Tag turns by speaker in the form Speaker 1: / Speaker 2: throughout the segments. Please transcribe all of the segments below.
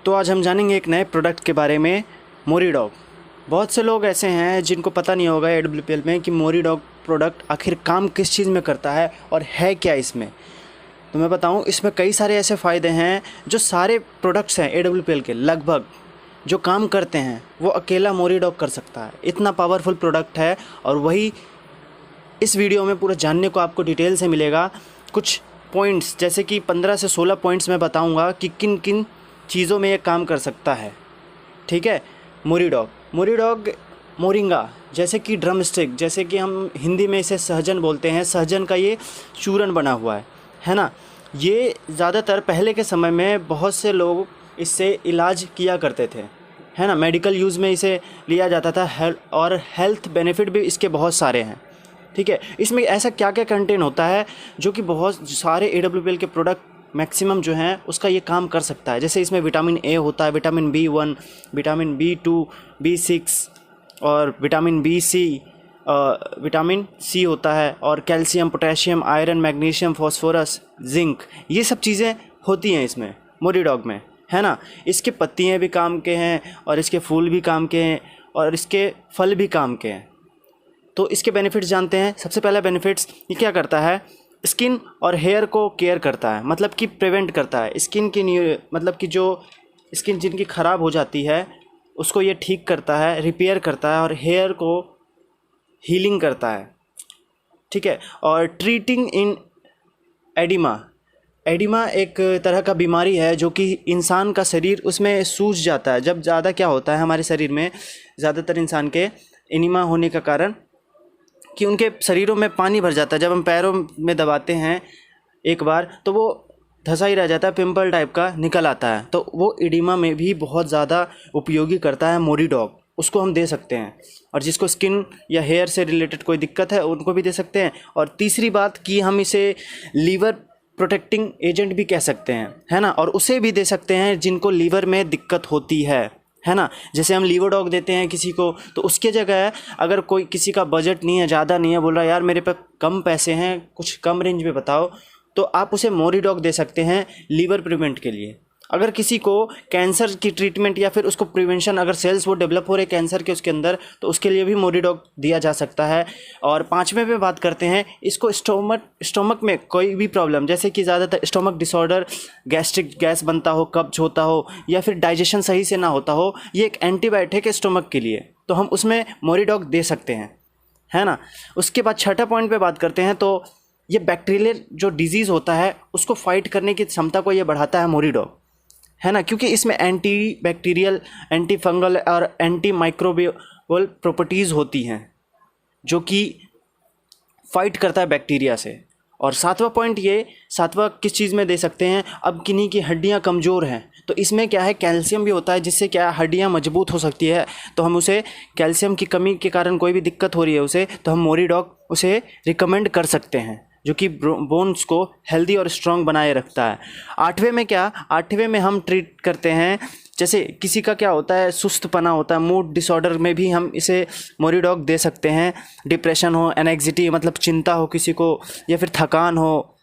Speaker 1: तो आज हम जानेंगे एक नए प्रोडक्ट के बारे में, मोरीडॉग। बहुत से लोग ऐसे हैं जिनको पता नहीं होगा AWPL में कि मोरीडॉग प्रोडक्ट आखिर काम किस चीज़ में करता है और है क्या इसमें। तो मैं बताऊं, इसमें कई सारे ऐसे फ़ायदे हैं जो सारे प्रोडक्ट्स हैं AWPL के लगभग जो काम करते हैं वो अकेला मोरीडॉग कर सकता है। इतना पावरफुल प्रोडक्ट है और वही इस वीडियो में पूरा जानने को आपको डिटेल से मिलेगा। कुछ पॉइंट्स जैसे कि 15 से 16 पॉइंट्स मैं बताऊंगा कि किन किन चीज़ों में ये काम कर सकता है। ठीक है। मोरीडॉग मोरिंगा, जैसे कि ड्रम स्टिक, जैसे कि हम हिंदी में इसे सहजन बोलते हैं। सहजन का ये चूर्ण बना हुआ है ना। ये ज़्यादातर पहले के समय में बहुत से लोग इससे इलाज किया करते थे, है ना। मेडिकल यूज़ में इसे लिया जाता था और हेल्थ बेनिफिट भी इसके बहुत सारे हैं। ठीक है। इसमें ऐसा क्या क्या कंटेंट होता है जो कि बहुत सारे AWPL के प्रोडक्ट मैक्सिमम जो हैं उसका ये काम कर सकता है। जैसे इसमें विटामिन A होता है, vitamin B1, vitamin B2, B6 और विटामिन BC, विटामिन C होता है, और calcium, potassium, iron, magnesium, phosphorus, zinc, ये सब चीज़ें होती हैं इसमें मोरीडॉग में, है ना। इसके पत्तियाँ भी काम के हैं और इसके फूल भी काम के हैं और इसके फल भी काम के हैं। तो इसके बेनिफिट्स जानते हैं। सबसे पहला बेनिफिट्स, ये क्या करता है, स्किन और हेयर को केयर करता है, मतलब कि प्रिवेंट करता है स्किन की मतलब कि जो स्किन जिनकी ख़राब हो जाती है उसको ये ठीक करता है, रिपेयर करता है और हेयर को हीलिंग करता है। ठीक है। और ट्रीटिंग इन एडिमा एक तरह का बीमारी है जो कि इंसान का शरीर उसमें सूज जाता है। जब ज़्यादा क्या होता है हमारे शरीर में, ज़्यादातर इंसान के एनीमा होने का कारण कि उनके शरीरों में पानी भर जाता है। जब हम पैरों में दबाते हैं एक बार तो वो धंसा ही रह जाता है, पिंपल टाइप का निकल आता है। तो वो एडिमा में भी बहुत ज़्यादा उपयोगी करता है मोरीडॉग, उसको हम दे सकते हैं। और जिसको स्किन या हेयर से रिलेटेड कोई दिक्कत है उनको भी दे सकते हैं। और तीसरी बात कि हम इसे लीवर प्रोटेक्टिंग एजेंट भी कह सकते हैं, है ना। और उसे भी दे सकते हैं जिनको लीवर में दिक्कत होती है ना। जैसे हम लीवरडॉग देते हैं किसी को, तो उसके जगह अगर कोई किसी का बजट नहीं है, ज़्यादा नहीं है, बोल रहा है यार मेरे पे कम पैसे हैं, कुछ कम रेंज में बताओ, तो आप उसे मोरीडॉग दे सकते हैं लीवर प्रिवेंट के लिए। अगर किसी को कैंसर की ट्रीटमेंट या फिर उसको प्रिवेंशन, अगर सेल्स वो डेवलप हो रहे कैंसर के उसके अंदर, तो उसके लिए भी मोरीडॉग दिया जा सकता है। और पाँचवें पे बात करते हैं, इसको स्टोमक में कोई भी प्रॉब्लम, जैसे कि ज़्यादातर स्टोमक डिसऑर्डर, गैस्ट्रिक गैस बनता हो, कब्ज होता हो या फिर डाइजेशन सही से ना होता हो, ये एक एंटीबायोटिक है स्टोमक के लिए, तो हम उसमें मोरीडॉग दे सकते हैं, है ना। उसके बाद छठा पॉइंट पे बात करते हैं, तो ये बैक्टीरियल जो डिजीज़ होता है उसको फाइट करने की क्षमता को ये बढ़ाता है मोरीडॉग, है ना। क्योंकि इसमें एंटी बैक्टीरियल, एंटी फंगल और एंटी माइक्रोबियल प्रॉपर्टीज़ होती हैं जो कि फाइट करता है बैक्टीरिया से। और सातवां किस चीज़ में दे सकते हैं, अब किन्हीं की हड्डियां कमज़ोर हैं तो इसमें क्या है, कैल्शियम भी होता है, जिससे क्या हड्डियां मजबूत हो सकती है। तो हम उसे कैल्शियम की कमी के कारण कोई भी दिक्कत हो रही है उसे, तो हम मोरीडॉग उसे रिकमेंड कर सकते हैं, जो कि बोन्स को हेल्दी और स्ट्रॉन्ग बनाए रखता है। आठवें में हम ट्रीट करते हैं, जैसे किसी का क्या होता है, सुस्तपना होता है, मूड डिसऑर्डर में भी हम इसे मोरीडॉग दे सकते हैं। डिप्रेशन हो, एनेक्सिटी मतलब चिंता हो किसी को, या फिर थकान हो,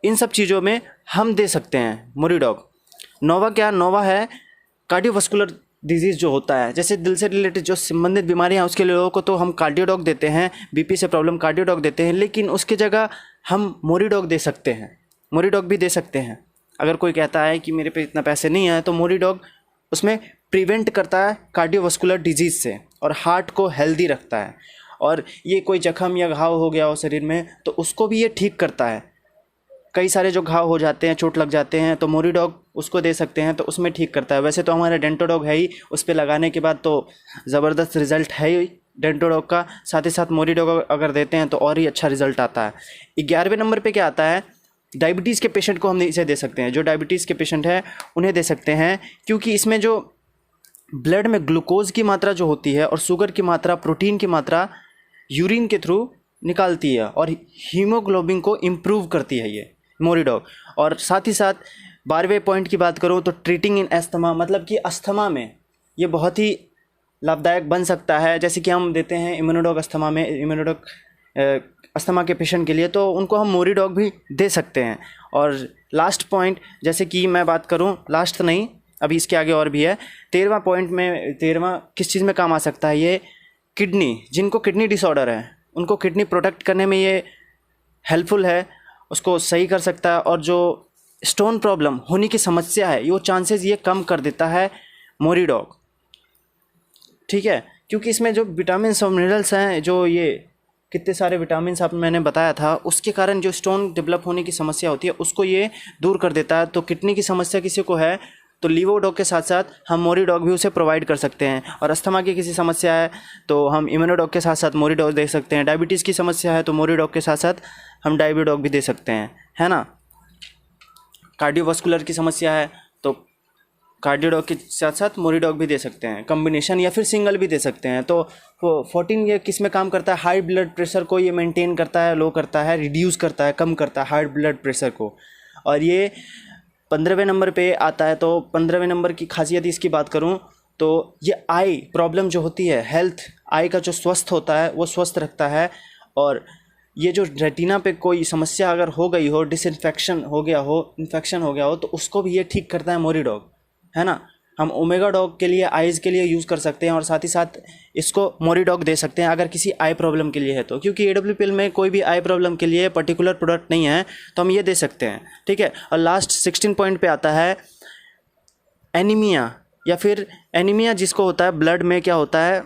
Speaker 1: इन सब चीज़ों में हम दे सकते हैं मोरीडॉग। नोवा है कार्डियोवास्कुलर डिजीज़ जो होता है, जैसे दिल से रिलेटेड जो संबंधित बीमारियां हैं उसके लोगों को तो हम कार्डियोडॉग देते हैं, BP से प्रॉब्लम कार्डियोडॉग देते हैं, लेकिन उसके जगह हम मोरीडॉग दे सकते हैं, मोरीडॉग भी दे सकते हैं। अगर कोई कहता है कि मेरे पे इतना पैसे नहीं है, तो मोरीडॉग उसमें प्रिवेंट करता है कार्डियोवास्कुलर डिजीज़ से और हार्ट को हेल्दी रखता है। और ये कोई जख्म या घाव हो गया हो शरीर में तो उसको भी ये ठीक करता है। कई सारे जो घाव हो जाते हैं, चोट लग जाते हैं, तो मोरीडॉग उसको दे सकते हैं, तो उसमें ठीक करता है। वैसे तो हमारा डेंटोडॉग है ही, उस पर लगाने के बाद तो ज़बरदस्त रिज़ल्ट है ही डेंटोडॉग का, साथ ही साथ मोरीडॉग अगर देते हैं तो और ही अच्छा रिज़ल्ट आता है। 11वें नंबर पे क्या आता है, डायबिटीज़ के पेशेंट को हम इसे दे सकते हैं। जो डायबिटीज़ के पेशेंट हैं उन्हें दे सकते हैं, क्योंकि इसमें जो ब्लड में ग्लूकोज की मात्रा जो होती है और शुगर की मात्रा, प्रोटीन की मात्रा यूरिन के थ्रू निकालती है और हीमोग्लोबिन को इम्प्रूव करती है ये मोरीडॉग। और साथ ही साथ 12वें पॉइंट की बात करूँ तो ट्रीटिंग इन एस्थमा, मतलब कि अस्थमा में ये बहुत ही लाभदायक बन सकता है। जैसे कि हम देते हैं इम्यूनोडॉग अस्थमा में, इम्यूनोडॉग अस्थमा के पेशेंट के लिए, तो उनको हम मोरीडॉग भी दे सकते हैं। और लास्ट पॉइंट, जैसे कि मैं बात करूं, लास्ट नहीं, अभी इसके आगे और भी है। 13वां पॉइंट में 13वां किस चीज़ में काम आ सकता है, ये किडनी, जिनको किडनी डिसऑर्डर है उनको किडनी प्रोटेक्ट करने में ये हेल्पफुल है, उसको सही कर सकता है। और जो स्टोन प्रॉब्लम होने की समस्या है वो चांसेस ये कम कर देता है मोरीडॉग, ठीक है। क्योंकि इसमें जो विटामिन और मिनरल्स हैं, जो ये कितने सारे विटामिन आप मैंने बताया था, उसके कारण जो स्टोन डेवलप होने की समस्या होती है उसको ये दूर कर देता है। तो किडनी की समस्या किसी को है तो लीवोडॉग के साथ साथ हम मोरीडॉग भी उसे प्रोवाइड कर सकते हैं। और अस्थमा की किसी समस्या है तो हम इम्यूनोडॉग के साथ साथ मोरीडॉग दे सकते हैं। डायबिटीज़ की समस्या है तो मोरीडॉग के साथ साथ हम डायबिडॉग भी दे सकते हैं, है ना। कार्डियोवास्कुलर की समस्या है तो कार्डियोडॉग के साथ साथ मोरीडॉग भी दे सकते हैं, कॉम्बिनेशन या फिर सिंगल भी दे सकते हैं। तो 14 ये किस में काम करता है, हाई ब्लड प्रेशर को ये मेंटेन करता है, लो करता है, रिड्यूस करता है, कम करता है हाई ब्लड प्रेशर को। और ये 15वें नंबर पे आता है। तो 15वें नंबर की खासियत इसकी बात करूं तो ये आई प्रॉब्लम जो होती है, हेल्थ आई का जो स्वस्थ होता है वो स्वस्थ रखता है। और ये जो रेटिना पे कोई समस्या अगर हो गई हो, डिसइंफेक्शन हो गया हो, इन्फेक्शन हो गया हो, तो उसको भी ये ठीक करता है मोरीडॉग, है ना। हम ओमेगा डॉग के लिए आइज़ के लिए यूज़ कर सकते हैं और साथ ही साथ इसको मोरीडॉग दे सकते हैं अगर किसी आई प्रॉब्लम के लिए है तो। क्योंकि AWPL में कोई भी आई प्रॉब्लम के लिए पर्टिकुलर प्रोडक्ट नहीं है तो हम ये दे सकते हैं, ठीक है। और लास्ट 16 पॉइंट पे आता है एनीमिया, या फिर एनीमिया जिसको होता है ब्लड में क्या होता है,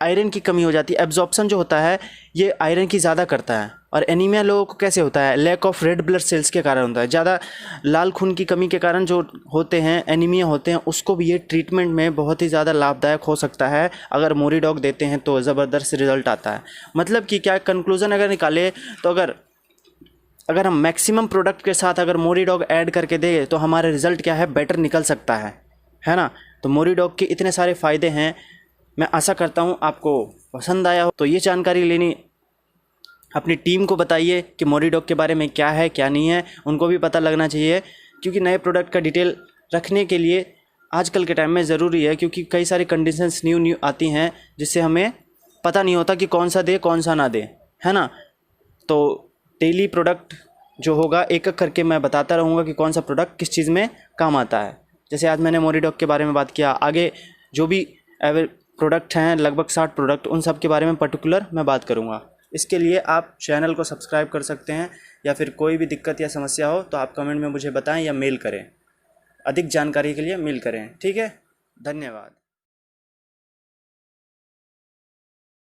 Speaker 1: आयरन की कमी हो जाती है। एब्जॉर्प्शन जो होता है ये आयरन की ज़्यादा करता है। और एनीमिया लोगों को कैसे होता है, lack of red blood cells के कारण होता है, ज़्यादा लाल खून की कमी के कारण जो होते हैं एनीमिया होते हैं, उसको भी ये ट्रीटमेंट में बहुत ही ज़्यादा लाभदायक हो सकता है। अगर मोरीडॉग देते हैं तो ज़बरदस्त रिजल्ट आता है। मतलब कि क्या कंक्लूज़न अगर निकाले तो अगर हम मैक्सिमम प्रोडक्ट के साथ अगर मोरीडॉग ऐड करके दें तो हमारा रिज़ल्ट क्या है, बेटर निकल सकता है ना। तो मोरीडॉग के इतने सारे फ़ायदे हैं। मैं आशा करता हूँ आपको पसंद आया हो। तो ये जानकारी लेनी अपनी टीम को बताइए कि मोरीडॉग के बारे में क्या है क्या नहीं है, उनको भी पता लगना चाहिए। क्योंकि नए प्रोडक्ट का डिटेल रखने के लिए आजकल के टाइम में ज़रूरी है, क्योंकि कई सारी कंडीशंस न्यू आती हैं जिससे हमें पता नहीं होता कि कौन सा दे कौन सा ना दे, है ना। तो डेली प्रोडक्ट जो होगा एक एक करके मैं बताता रहूँगा कि कौन सा प्रोडक्ट किस चीज़ में काम आता है। जैसे आज मैंने मोरीडॉग के बारे में बात किया, आगे जो भी प्रोडक्ट हैं लगभग 60 प्रोडक्ट, उन सब के बारे में पर्टिकुलर मैं बात करूँगा। इसके लिए आप चैनल को सब्सक्राइब कर सकते हैं, या फिर कोई भी दिक्कत या समस्या हो तो आप कमेंट में मुझे बताएं या मेल करें। अधिक जानकारी के लिए मेल करें, ठीक है। धन्यवाद।